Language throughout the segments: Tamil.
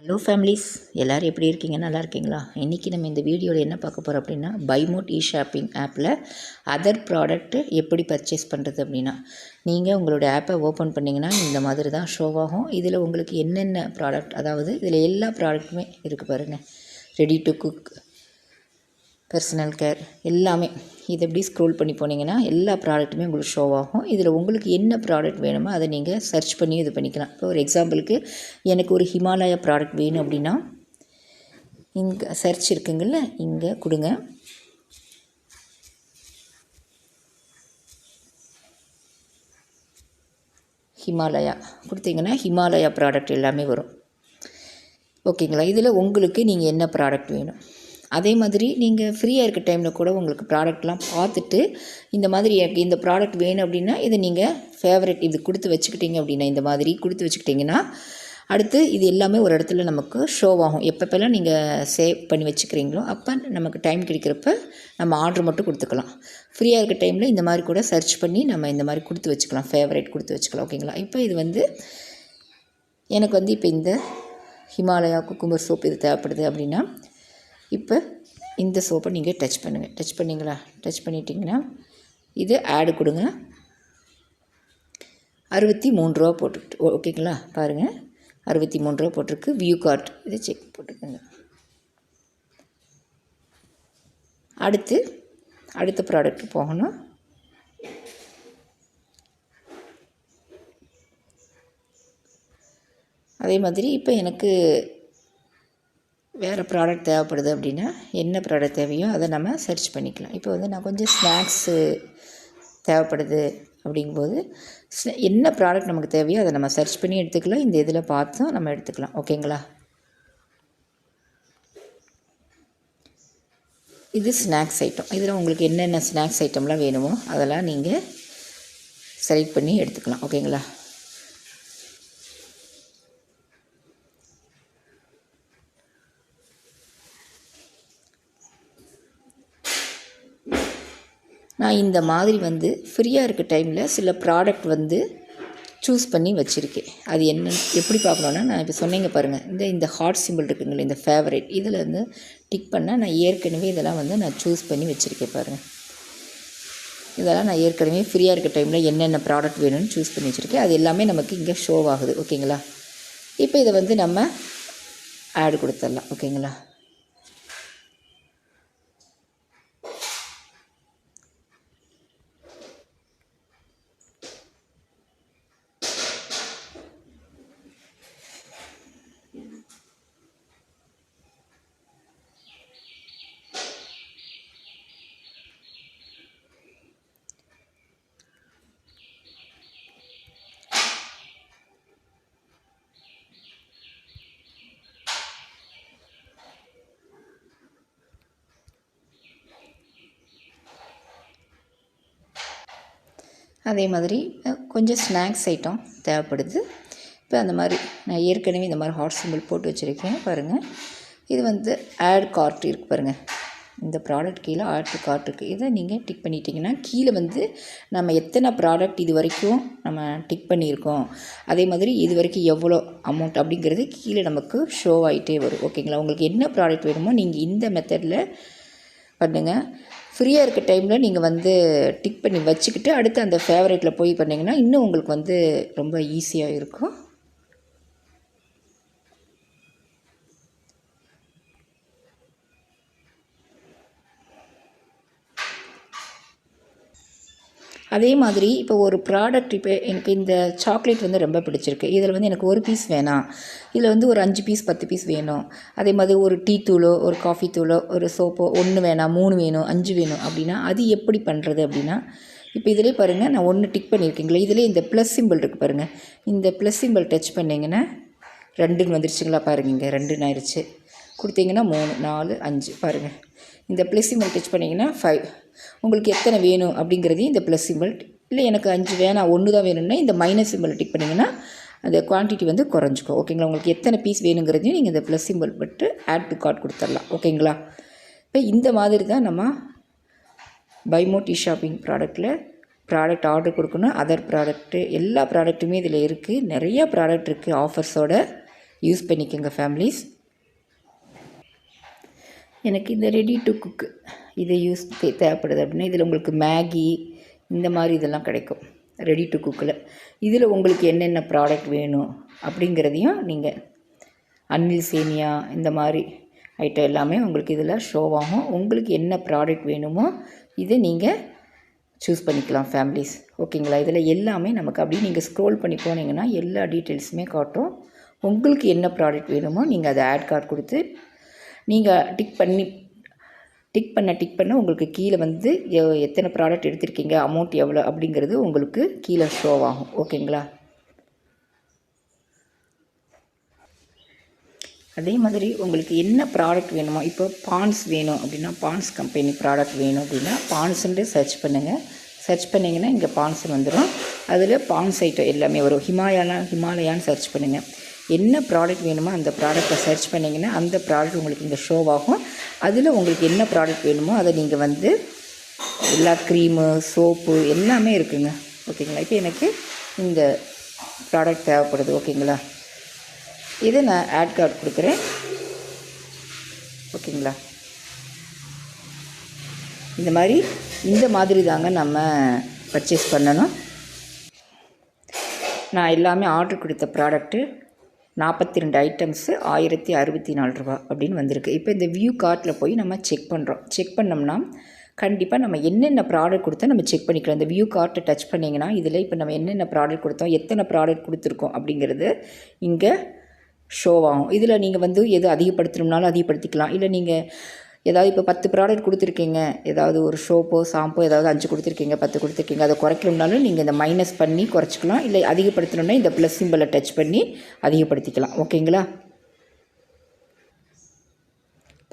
ஹலோ ஃபேமிலிஸ், எல்லோரும் எப்படி இருக்கீங்க? நல்லா இருக்கீங்களா? இன்றைக்கி நம்ம இந்த வீடியோவில் என்ன பார்க்க போகிறோம் அப்படின்னா, பைமோட் ஷாப்பிங் ஆப்பில் அதர் ப்ராடக்ட்டு எப்படி பர்ச்சேஸ் பண்ணுறது அப்படின்னா, நீங்கள் உங்களோட ஆப்பை ஓப்பன் பண்ணிங்கன்னா இந்த மாதிரி தான் ஷோ ஆகும். இதில் உங்களுக்கு என்னென்ன ப்ராடக்ட், அதாவது இதில் எல்லா ப்ராடக்ட்டுமே இருக்குது பாருங்கள். Ready to cook, personal care எல்லாமே. இதை எப்படி ஸ்க்ரோல் பண்ணி போனீங்கன்னா எல்லா ப்ராடக்ட்டுமே உங்களுக்கு ஷோ ஆகும். இதில் உங்களுக்கு என்ன ப்ராடக்ட் வேணுமோ அதை நீங்கள் சர்ச் பண்ணி இது பண்ணிக்கலாம். இப்போ ஒரு எக்ஸாம்பிளுக்கு எனக்கு ஒரு ஹிமாலயா ப்ராடக்ட் வேணும் அப்படின்னா இங்கே சர்ச் இருக்குங்கள்ல, இங்கே கொடுங்க. ஹிமாலயா கொடுத்தீங்கன்னா ஹிமாலயா ப்ராடக்ட் எல்லாமே வரும். ஓகேங்களா? இதில் உங்களுக்கு நீங்கள் என்ன ப்ராடக்ட் வேணும், அதே மாதிரி நீங்கள் ஃப்ரீயாக இருக்க டைமில் கூட உங்களுக்கு ப்ராடக்ட்லாம் பார்த்துட்டு இந்த மாதிரி எனக்கு இந்த ப்ராடக்ட் வேணும் அப்படின்னா இதை நீங்கள் ஃபேவரட் இது கொடுத்து வச்சுக்கிட்டீங்க அப்படின்னா, இந்த மாதிரி கொடுத்து வச்சுக்கிட்டிங்கன்னா அடுத்து இது எல்லாமே ஒரு இடத்துல நமக்கு ஷோ ஆகும். எப்பப்பெல்லாம் நீங்கள் சேவ் பண்ணி வச்சுக்கிறீங்களோ அப்போ நமக்கு டைம் கிடைக்கிறப்ப நம்ம ஆர்டர் மட்டும் கொடுத்துக்கலாம். ஃப்ரீயாக இருக்க டைமில் இந்த மாதிரி கூட சர்ச் பண்ணி நம்ம இந்த மாதிரி கொடுத்து வச்சுக்கலாம், ஃபேவரட் கொடுத்து வச்சுக்கலாம். ஓகேங்களா? இப்போ இது எனக்கு இப்போ இந்த ஹிமாலயா குக்கும்பர் சோப் இது தேவைப்படுது அப்படின்னா, இப்போ இந்த சோப்பை நீங்கள் டச் பண்ணுங்கள். டச் பண்ணிங்களா? டச் பண்ணிட்டீங்கன்னா இது ஆடு கொடுங்க. 63 ரூபா போட்டுக்கிட்டு, ஓகேங்களா? பாருங்கள், 63 ரூபா போட்டிருக்கு. வியூ கார்ட் இதை செக் போட்டுக்கோங்க. அடுத்த ப்ராடக்ட் போகணும். அதே மாதிரி இப்போ எனக்கு வேறு ப்ராடக்ட் தேவைப்படுது அப்படின்னா என்ன ப்ராடக்ட் தேவையோ அதை நம்ம சர்ச் பண்ணிக்கலாம். இப்போ நான் கொஞ்சம் ஸ்நாக்ஸு தேவைப்படுது அப்படிங்கும்போது என்ன ப்ராடக்ட் நமக்கு தேவையோ அதை நம்ம சர்ச் பண்ணி எடுத்துக்கலாம். இந்த இதில் பார்த்தும் நம்ம எடுத்துக்கலாம். ஓகேங்களா? இது ஸ்நாக்ஸ் ஐட்டம். இதில் உங்களுக்கு என்னென்ன ஸ்நாக்ஸ் ஐட்டம்லாம் வேணுமோ அதெல்லாம் நீங்கள் செலக்ட் பண்ணி எடுத்துக்கலாம். ஓகேங்களா? நான் இந்த மாதிரி ஃப்ரீயாக இருக்க டைமில் சில ப்ராடக்ட் சூஸ் பண்ணி வச்சுருக்கேன். அது என்னென்னு எப்படி பார்க்கணுன்னா, நான் இப்போ சொன்னீங்க பாருங்கள், இந்த ஹார்ட் சிம்பிள் இருக்குங்களே, இந்த ஃபேவரட் இதில் டிக் பண்ணால் நான் ஏற்கனவே இதெல்லாம் நான் சூஸ் பண்ணி வச்சுருக்கேன் பாருங்கள். இதெல்லாம் நான் ஏற்கனவே ஃப்ரீயாக இருக்க டைமில் என்னென்ன ப்ராடக்ட் வேணும்னு சூஸ் பண்ணி வச்சுருக்கேன். அது எல்லாமே நமக்கு இங்கே ஷோ ஆகுது. ஓகேங்களா? இப்போ இதை நம்ம ஆட் கொடுத்துடலாம். ஓகேங்களா? அதே மாதிரி கொஞ்சம் ஸ்நாக்ஸ் ஐட்டம் தேவைப்படுது. இப்போ அந்த மாதிரி நான் ஏற்கனவே இந்த மாதிரி ஹாட் சிம்பிள் போட்டு வச்சுருக்கேன் பாருங்கள். இது ஆட் கார்ட் இருக்குது பாருங்கள். இந்த ப்ராடக்ட் கீழே ஆட் டு கார்ட் இருக்குது. இதை நீங்கள் டிக் பண்ணிட்டீங்கன்னா கீழே நம்ம எத்தனை ப்ராடக்ட் இது வரைக்கும் நம்ம டிக் பண்ணியிருக்கோம், அதே மாதிரி இது வரைக்கும் எவ்வளோ அமௌண்ட் அப்படிங்கிறது கீழே நமக்கு ஷோ ஆகிட்டே வரும். ஓகேங்களா? உங்களுக்கு என்ன ப்ராடக்ட் வேணுமோ நீங்கள் இந்த மெத்தடில் பண்ணுங்கள். ஃப்ரீயாக இருக்க டைமில் நீங்கள் டிக் பண்ணி வச்சுக்கிட்டு அடுத்து அந்த ஃபேவரேட்டில் போய் பண்ணிங்கன்னா இன்னும் உங்களுக்கு ரொம்ப ஈஸியாக இருக்கும். அதே மாதிரி இப்போ ஒரு ப்ராடக்ட், இப்போ எனக்கு இந்த சாக்லேட் ரொம்ப பிடிச்சிருக்கு. இதில் எனக்கு ஒரு பீஸ் வேணாம், இதில் ஒரு 5 பீஸ் 10 பீஸ் வேணும். அதே மாதிரி ஒரு டீ தூளோ ஒரு காஃபி தூளோ ஒரு சோப்போ 1 வேணாம், 3 வேணும், 5 வேணும் அப்படின்னா அது எப்படி பண்ணுறது அப்படின்னா, இப்போ இதிலே பாருங்கள், நான் 1 டிக் பண்ணியிருக்கீங்களா, இதிலே இந்த ப்ளஸ் சிம்பிள் இருக்குது பாருங்கள். இந்த ப்ளஸ் சிம்பிள் டச் பண்ணிங்கன்னா 2ன்னு வந்துருச்சுங்களா? பாருங்கள், இங்கே 2ன்னு ஆயிடுச்சு. கொடுத்தீங்கன்னா 3 4 5 பாருங்கள். இந்த ப்ளஸ் சிம்பிள் டச் பண்ணிங்கன்னா 5. உங்களுக்கு எத்தனை வேணும் அப்படிங்கிறதையும் இந்த ப்ளஸ் சிம்பிள், இல்லை எனக்கு 5 வேணாம் 1 தான் வேணும்னா இந்த மைனஸ் சிம்பிள் டிக் பண்ணிங்கன்னா அந்த குவான்டிட்டி குறைஞ்சிக்கும். ஓகேங்களா? உங்களுக்கு எத்தனை பீஸ் வேணுங்கிறதையும் நீங்கள் இந்த ப்ளஸ் சிம்பிள் பட்டு ஆட் டு கார்ட் கொடுத்துடலாம். ஓகேங்களா? இப்போ இந்த மாதிரி தான் நம்ம பைமோட் ஷாப்பிங் ப்ராடக்ட் ஆர்டர் கொடுக்கணும். அதர் ப்ராடக்ட்டு எல்லா ப்ராடக்ட்டுமே இதில் இருக்குது. நிறையா ப்ராடக்ட் இருக்குது ஆஃபர்ஸோடு. யூஸ் பண்ணிக்கோங்க ஃபேமிலிஸ். எனக்கு இந்த ரெடி டு குக்கு இது தேவைப்படுது அப்படின்னா இதில் உங்களுக்கு மேகி இந்த மாதிரி இதெல்லாம் கிடைக்கும் ரெடி டு குக்கில். இதில் உங்களுக்கு என்னென்ன ப்ராடக்ட் வேணும் அப்படிங்கிறதையும் நீங்கள் அன்னில் சேமியா இந்த மாதிரி ஐட்டம் எல்லாமே உங்களுக்கு இதில் ஷோ ஆகும். உங்களுக்கு என்ன ப்ராடக்ட் வேணுமோ இதை நீங்கள் சூஸ் பண்ணிக்கலாம் ஃபேமிலிஸ். ஓகேங்களா? இதில் எல்லாமே நமக்கு அப்படியே நீங்கள் ஸ்க்ரோல் பண்ணி போனீங்கன்னா எல்லா டீட்டெயில்ஸுமே காட்டும். உங்களுக்கு என்ன ப்ராடக்ட் வேணுமோ நீங்கள் அதை ஆட் கார்டு கொடுத்து நீங்கள் டிக் பண்ண உங்களுக்கு கீழே வந்து எத்தனை ப்ராடக்ட் எடுத்திருக்கீங்க, அமௌண்ட் எவ்வளோ அப்படிங்கிறது உங்களுக்கு கீழே ஷோ ஆகும். ஓகேங்களா? அதே மாதிரி உங்களுக்கு என்ன ப்ராடக்ட் வேணுமோ, இப்போ பான்ஸ் வேணும் அப்படின்னா பான்ஸ் கம்பெனி ப்ராடக்ட் வேணும் அப்படின்னா பான்ஸுன்ட்டு சர்ச் பண்ணுங்கள். சர்ச் பண்ணிங்கன்னா இங்கே பான்ஸ் வந்துடும். அதில் பான்ஸ் ஐட்டம் எல்லாமே வரும். ஹிமாலயான்னு சர்ச் பண்ணுங்கள். என்ன ப்ராடக்ட் வேணுமோ அந்த ப்ராடக்டை சர்ச் பண்ணிங்கன்னா அந்த ப்ராடக்ட் உங்களுக்கு இங்கே ஷோ ஆகும். அதில் உங்களுக்கு என்ன ப்ராடக்ட் வேணுமோ அதை நீங்கள் வந்து எல்லா க்ரீமு சோப்பு எல்லாமே இருக்குங்க. ஓகேங்களா? இப்போ எனக்கு இந்த ப்ராடக்ட் தேவைப்படுது. ஓகேங்களா? இதை நான் ஆட் கார்டு கொடுக்குறேன். ஓகேங்களா? இந்த மாதிரி தாங்க நம்ம பர்ச்சேஸ் பண்ணணும். நான் எல்லாமே ஆர்டர் கொடுத்த ப்ராடக்ட்டு 42 ஐட்டம்ஸு 1064 ரூபா அப்படின்னு வந்திருக்கு. இப்போ இந்த வியூ கார்ட்டில் போய் நம்ம செக் பண்ணுறோம். செக் பண்ணோம்னா கண்டிப்பாக நம்ம என்னென்ன ப்ராடக்ட் கொடுத்தா நம்ம செக் பண்ணிக்கலாம். இந்த வியூ கார்ட்டை டச் பண்ணிங்கன்னா இதில் இப்போ நம்ம என்னென்ன ப்ராடக்ட் கொடுத்தோம், எத்தனை ப்ராடக்ட் கொடுத்துருக்கோம் அப்படிங்கிறது இங்கே ஷோ ஆகும். இதில் நீங்கள் வந்து எது அதிகப்படுத்தணும்னாலும் அதிகப்படுத்திக்கலாம். இல்லை நீங்கள் ஏதாவது இப்போ 10 ப்ராடக்ட் கொடுத்துருக்கீங்க, ஏதாவது ஒரு ஷோப்போ ஷாம்போ ஏதாவது 5 கொடுத்துருக்கீங்க, 10 கொடுத்துருக்கீங்க, அதை குறைக்கணும்னாலும் நீங்கள் இந்த மைனஸ் பண்ணி குறைச்சிக்கலாம். இல்லை அதிகப்படுத்தணும்னா இந்த ப்ளஸ் சிம்பிளை டச் பண்ணி அதிகப்படுத்திக்கலாம். ஓகேங்களா?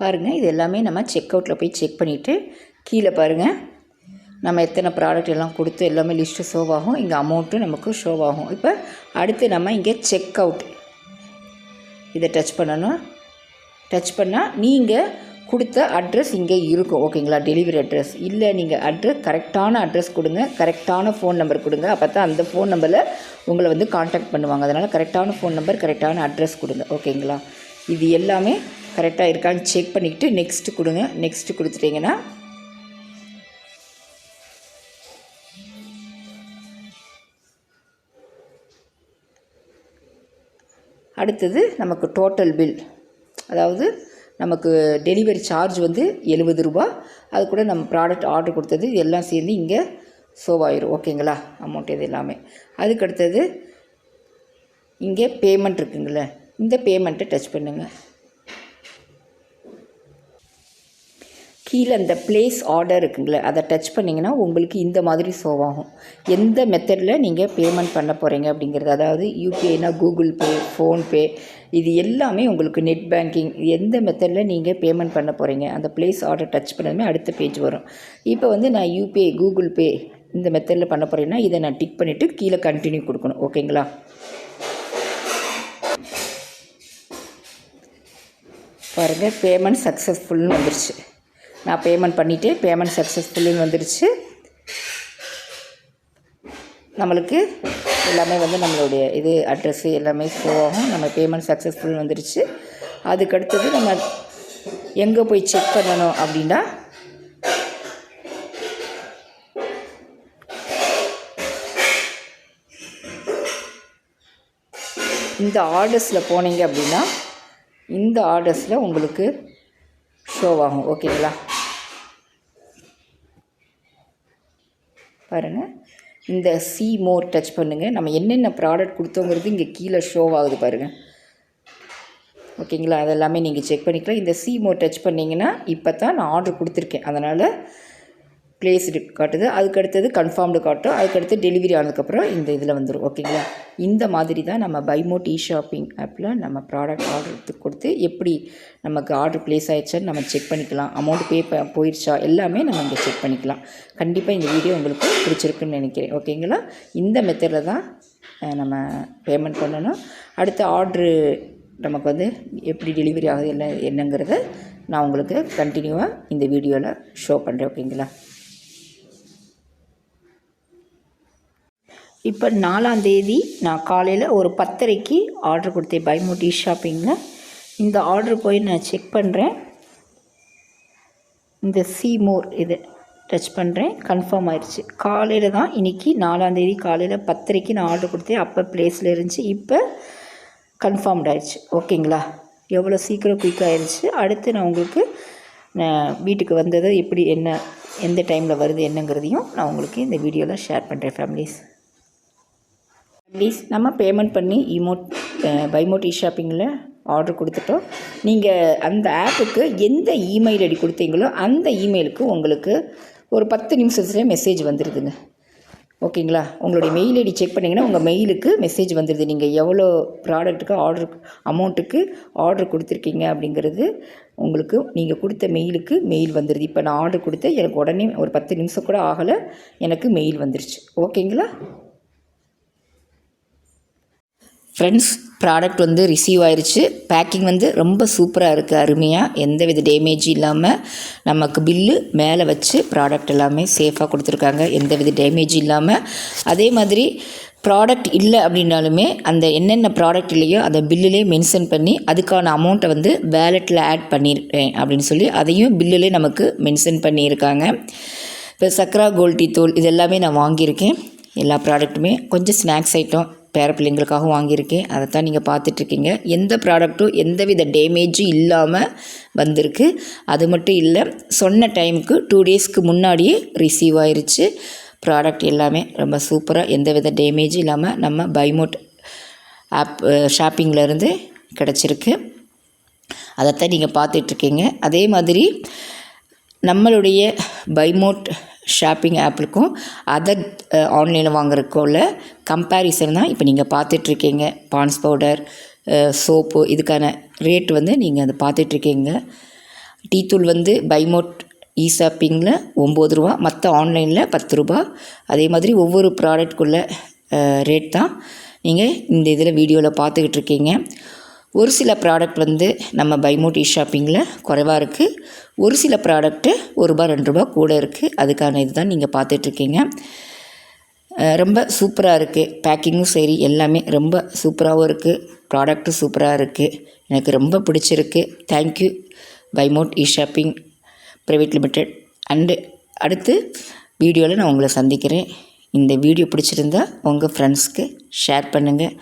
பாருங்கள், இது எல்லாமே நம்ம செக் அவுட்டில் போய் செக் பண்ணிவிட்டு கீழே பாருங்கள் நம்ம எத்தனை ப்ராடக்ட் எல்லாம் கொடுத்து எல்லாமே லிஸ்ட்டு ஷோ ஆகும். இங்கே அமௌண்ட்டும் நமக்கு ஷோ ஆகும். இப்போ அடுத்து நம்ம இங்கே செக் அவுட் இதை டச் பண்ணணும். டச் பண்ணால் நீங்கள் கொடுத்த அட்ரஸ் இங்கே இருக்கும். ஓகேங்களா? டெலிவரி அட்ரஸ் இல்லை, நீங்கள் கரெக்டான அட்ரஸ் கொடுங்க, கரெக்டான ஃபோன் நம்பர் கொடுங்க. அப்போ தான் அந்த ஃபோன் நம்பரில் உங்களை வந்து காண்டாக்ட் பண்ணுவாங்க. அதனால் கரெக்டான ஃபோன் நம்பர், கரெக்டான அட்ரஸ் கொடுங்க. ஓகேங்களா? இது எல்லாமே கரெக்டாக இருக்கான்னு செக் பண்ணிக்கிட்டு நெக்ஸ்ட்டு கொடுங்க. நெக்ஸ்ட்டு கொடுத்துட்டிங்கன்னா அடுத்தது நமக்கு டோட்டல் பில், அதாவது நமக்கு டெலிவரி சார்ஜ் வந்து 70 ரூபா. அது கூட நம்ம ப்ராடக்ட் ஆர்டர் கொடுத்தது இது எல்லாம் சேர்ந்து இங்கே ஷோவாயிரும். ஓகேங்களா? அமௌண்ட் இது எல்லாமே. அதுக்கடுத்தது இங்கே பேமெண்ட் இருக்குங்களே, இந்த பேமெண்ட்டை டச் பண்ணுங்கள். கீழே இந்த ப்ளேஸ் ஆர்டர் இருக்குங்களே, அதை டச் பண்ணிங்கன்னா உங்களுக்கு இந்த மாதிரி ஷோவாகும். எந்த மெத்தடில் நீங்கள் பேமெண்ட் பண்ண போகிறீங்க அப்படிங்கிறது, அதாவது யூபிஐனா கூகுள் பே, ஃபோன்பே, இது எல்லாமே உங்களுக்கு நெட் பேங்கிங், எந்த மெத்தடில் நீங்கள் பேமெண்ட் பண்ண போகிறீங்க அந்த ப்ளேஸ் ஆர்டர் டச் பண்ணதுமே அடுத்த பேஜ் வரும். இப்போ வந்து நான் யூபிஐ கூகுள் பே இந்த மெத்தடில் பண்ண போகிறேன்னா இதை நான் டிக் பண்ணிவிட்டு கீழே கண்டினியூ கொடுக்கணும். ஓகேங்களா? பாருங்கள், பேமெண்ட் சக்ஸஸ்ஃபுல்னு வந்துருச்சு. நான் பேமெண்ட் பண்ணிவிட்டு பேமெண்ட் சக்ஸஸ்ஃபுல்லுன்னு வந்துடுச்சு. நம்மளுக்கு எல்லாமே வந்து நம்மளுடைய இது அட்ரெஸ்ஸு எல்லாமே ஷோ ஆகும். நம்ம பேமெண்ட் சக்ஸஸ்ஃபுல்னு வந்துடுச்சு. அதுக்கடுத்தது நம்ம எங்கே போய் செக் பண்ணணும் அப்படின்னா இந்த ஆர்டர்ஸில் போனீங்க அப்படின்னா இந்த ஆர்டர்ஸில் உங்களுக்கு ஷோ ஆகும். ஓகேங்களா? பாருங்கள், இந்த சி மோர் டச் பண்ணுங்கள். நம்ம என்னென்ன ப்ராடக்ட் கொடுத்தோங்கிறது இங்கே கீழே ஷோ ஆகுது பாருங்கள். ஓகேங்களா? அதெல்லாமே நீங்கள் செக் பண்ணிக்கலாம். இந்த சி மோர் டச் பண்ணிங்கன்னா இப்போ தான் நான் ஆர்டர் கொடுத்துருக்கேன், அதனால் ப்ளேஸ்டு காட்டுது. அதுக்கடுத்தது கன்ஃபார்ம்டு காட்டும். அதுக்கடுத்து டெலிவரி ஆனதுக்கப்புறம் இந்த இதில் வந்துடும். ஓகேங்களா? இந்த மாதிரி தான் நம்ம பைமோட் ஷாப்பிங் ஆப்பில் நம்ம ப்ராடக்ட் ஆர்டர் கொடுத்து எப்படி நமக்கு ஆர்டர் ப்ளேஸ் ஆகிடுச்சான்னு நம்ம செக் பண்ணிக்கலாம். அமௌண்ட் போயிடுச்சா எல்லாமே நம்ம இங்கே செக் பண்ணிக்கலாம். கண்டிப்பாக இந்த வீடியோ உங்களுக்கு பிடிச்சிருக்குன்னு நினைக்கிறேன். ஓகேங்களா? இந்த மெத்தடில் தான் நம்ம பேமெண்ட் பண்ணணும். அடுத்த ஆர்ட்ரு நமக்கு வந்து எப்படி டெலிவரி ஆகுது என்னங்கிறத நான் உங்களுக்கு கண்டினியூவாக இந்த வீடியோவில் ஷோ பண்ணுறேன். ஓகேங்களா? இப்போ 4ஆம் தேதி நான் காலையில் ஒரு 10:30க்கு ஆர்டர் கொடுத்தேன் பைமோட் ஷாப்பிங்கில். இந்த ஆர்டர் போய் நான் செக் பண்ணுறேன். இந்த see more இது டச் பண்ணுறேன், கன்ஃபார்ம் ஆயிடுச்சு. காலையில் தான் இன்றைக்கி 4ஆம் தேதி காலையில் 10:30க்கு நான் ஆர்டர் கொடுத்தேன். அப்போ ப்ளேஸில் இருந்துச்சு, இப்போ கன்ஃபார்ம்ட் ஆயிடுச்சு. ஓகேங்களா, எவ்வளோ சீக்கிரம் குயிக் ஆயிடுச்சு. அடுத்து நான் உங்களுக்கு வீட்டுக்கு வந்தது எப்படி என்ன எந்த டைமில் வருது என்னங்கிறதையும் நான் உங்களுக்கு இந்த வீடியோவில் ஷேர் பண்ணுறேன். ஃபேமிலிஸ் நம்ம பேமெண்ட் பண்ணி பைமோட் ஷாப்பிங்கில் ஆர்டர் கொடுத்துட்டோம். நீங்கள் அந்த ஆப்புக்கு எந்த இமெயில் ஐடி கொடுத்தீங்களோ அந்த இமெயிலுக்கு உங்களுக்கு ஒரு 10 நிமிஷத்துலேயே மெசேஜ் வந்துடுதுங்க. ஓகேங்களா, உங்களுடைய மெயில் ஐடி செக் பண்ணிங்கன்னா உங்கள் மெயிலுக்கு மெசேஜ் வந்துடுது. நீங்கள் எவ்வளோ ப்ராடக்ட்டுக்கு அமௌண்ட்டுக்கு ஆர்டர் கொடுத்துருக்கீங்க அப்படிங்கிறது உங்களுக்கு நீங்கள் கொடுத்த மெயிலுக்கு மெயில் வந்துடுது. இப்போ நான் ஆர்டர் கொடுத்தேன், எனக்கு உடனே ஒரு 10 நிமிஷம் கூட ஆகலை, எனக்கு மெயில் வந்துருச்சு. ஓகேங்களா ஃப்ரெண்ட்ஸ், ப்ராடக்ட் வந்து ரிசீவ் ஆயிடுச்சு. பேக்கிங் வந்து ரொம்ப சூப்பராக இருக்குது, அருமையாக, எந்த வித டேமேஜும் இல்லாமல் நமக்கு பில்லு மேலே வச்சு ப்ராடக்ட் எல்லாமே சேஃபாக கொடுத்துருக்காங்க, எந்த வித டேமேஜும் இல்லாமல். அதே மாதிரி ப்ராடக்ட் இல்லை அப்படின்னாலுமே அந்த என்னென்ன ப்ராடக்ட் இல்லையோ அதை பில்லுலேயே மென்ஷன் பண்ணி அதுக்கான அமௌண்ட்டை வந்து வேலெட்டில் ஆட் பண்ணியிருக்கேன் அப்படின்னு சொல்லி அதையும் பில்லுலேயே நமக்கு மென்ஷன் பண்ணியிருக்காங்க. இப்போ சக்ரா கோல்ட் டீ தூள் இது எல்லாமே நான் வாங்கியிருக்கேன். எல்லா ப்ராடக்ட்டுமே கொஞ்சம் ஸ்நாக்ஸ் ஐட்டம் பேர பிள்ளைங்களுக்காகவும் வாங்கியிருக்கேன். அதை தான் நீங்கள் பார்த்துட்ருக்கீங்க. எந்த ப்ராடக்ட்டும் எந்த வித டேமேஜும் இல்லாமல் வந்திருக்கு. அது மட்டும் இல்லை, சொன்ன டைமுக்கு 2 டேஸ்க்கு முன்னாடியே ரிசீவ் ஆயிடுச்சு. ப்ராடக்ட் எல்லாமே ரொம்ப சூப்பராக எந்த வித டேமேஜும் இல்லாமல் நம்ம பைமோட் ஆப் ஷாப்பிங்லேருந்து கிடச்சிருக்கு. அதைத்தான் நீங்கள் பார்த்துட்ருக்கீங்க. அதே மாதிரி நம்மளுடைய பைமோட் ஷாப்பிங் ஆப்புக்கும் அதர் ஆன்லைனில் வாங்குறதுக்குள்ள கம்பேரிசன் தான் இப்போ நீங்கள் பார்த்துட்ருக்கீங்க. பான்ஸ் பவுடர், சோப்பு இதுக்கான ரேட் வந்து நீங்கள் அதை பார்த்துட்ருக்கீங்க. டீ தூள் வந்து பைமோட் ஷாப்பிங்கில் 9 ரூபா, மற்ற ஆன்லைனில் 10 ரூபா. அதே மாதிரி ஒவ்வொரு ப்ராடக்ட்குள்ள ரேட் தான் நீங்கள் இந்த இதில் வீடியோவில் பார்த்துக்கிட்டு இருக்கீங்க. ஒரு சில ப்ராடக்ட் வந்து நம்ம பைமோட் ஷாப்பிங்கில் குறைவாக இருக்குது, ஒரு சில ப்ராடக்ட்டு ₹1 ₹2 கூட இருக்குது. அதுக்கான இது தான் நீங்கள் பார்த்துட்ருக்கீங்க. ரொம்ப சூப்பராக இருக்குது, பேக்கிங்கும் சரி எல்லாமே ரொம்ப சூப்பராகவும் இருக்குது, ப்ராடக்ட்டும் சூப்பராக இருக்குது. எனக்கு ரொம்ப பிடிச்சிருக்கு. தேங்க்யூ பைமோட் ஷாப்பிங் ப்ரைவேட் லிமிடெட். அடுத்து வீடியோவில் நான் உங்களை சந்திக்கிறேன். இந்த வீடியோ பிடிச்சிருந்தா உங்கள் ஃப்ரெண்ட்ஸ்க்கு ஷேர் பண்ணுங்கள்.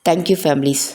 Thank you families.